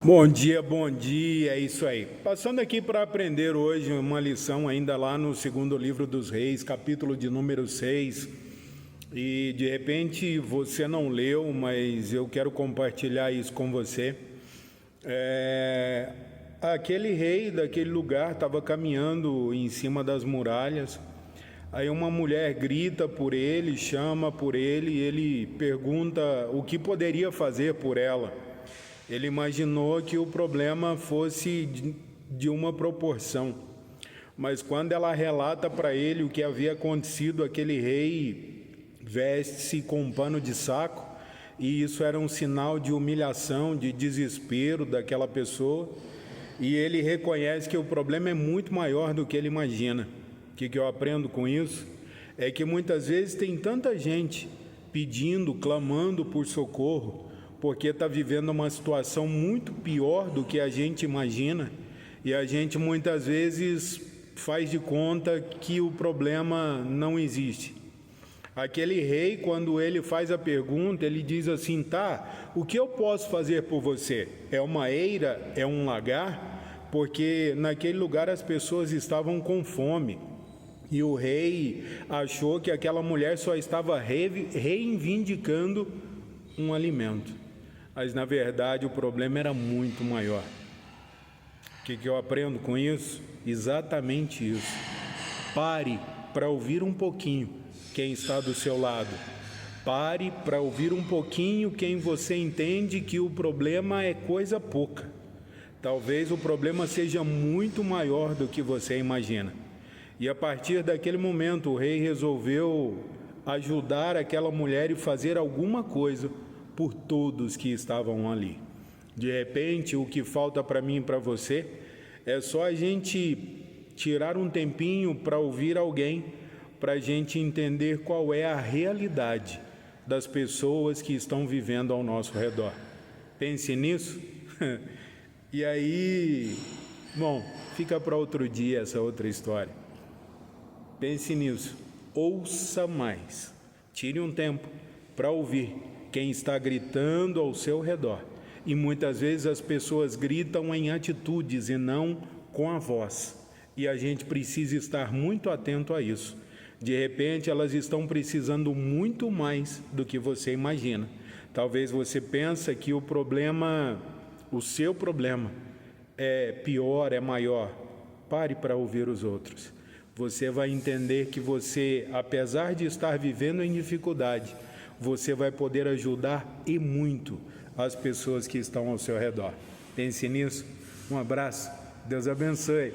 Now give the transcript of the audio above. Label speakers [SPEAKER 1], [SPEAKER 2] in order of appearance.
[SPEAKER 1] Bom dia, é isso aí. Passando aqui para aprender hoje uma lição ainda lá no segundo livro dos Reis, capítulo de número 6. E de repente você não leu, mas eu quero compartilhar isso com você. Aquele rei daquele lugar estava caminhando em cima das muralhas. Aí uma mulher grita por ele, chama por ele, e ele pergunta o que poderia fazer por ela. Ele imaginou que o problema fosse de uma proporção, mas quando ela relata para ele o que havia acontecido, aquele rei veste-se com um pano de saco, e isso era um sinal de humilhação, de desespero daquela pessoa, e ele reconhece que o problema é muito maior do que ele imagina. O que eu aprendo com isso? É que muitas vezes tem tanta gente pedindo, clamando por socorro, porque está vivendo uma situação muito pior do que a gente imagina, e a gente muitas vezes faz de conta que o problema não existe. Aquele rei, quando ele faz a pergunta, ele diz assim: tá, o que eu posso fazer por você? É uma eira? É um lagar? Porque naquele lugar as pessoas estavam com fome, e o rei achou que aquela mulher só estava reivindicando um alimento. Mas, na verdade, o problema era muito maior. O que eu aprendo com isso? Exatamente isso. Pare para ouvir um pouquinho quem está do seu lado. Pare para ouvir um pouquinho quem você entende que o problema é coisa pouca. Talvez o problema seja muito maior do que você imagina. E a partir daquele momento, o rei resolveu ajudar aquela mulher e fazer alguma coisa por todos que estavam ali. De repente, o que falta para mim e para você é só a gente tirar um tempinho para ouvir alguém, para a gente entender qual é a realidade das pessoas que estão vivendo ao nosso redor. Pense nisso. E aí, bom, fica para outro dia essa outra história. Pense nisso. Ouça mais. Tire um tempo para ouvir quem está gritando ao seu redor. E muitas vezes as pessoas gritam em atitudes e não com a voz. E a gente precisa estar muito atento a isso. De repente elas estão precisando muito mais do que você imagina. Talvez você pense que o seu problema é pior, é maior. Pare para ouvir os outros. Você vai entender que você, apesar de estar vivendo em dificuldade, você vai poder ajudar e muito as pessoas que estão ao seu redor. Pense nisso. Um abraço. Deus abençoe.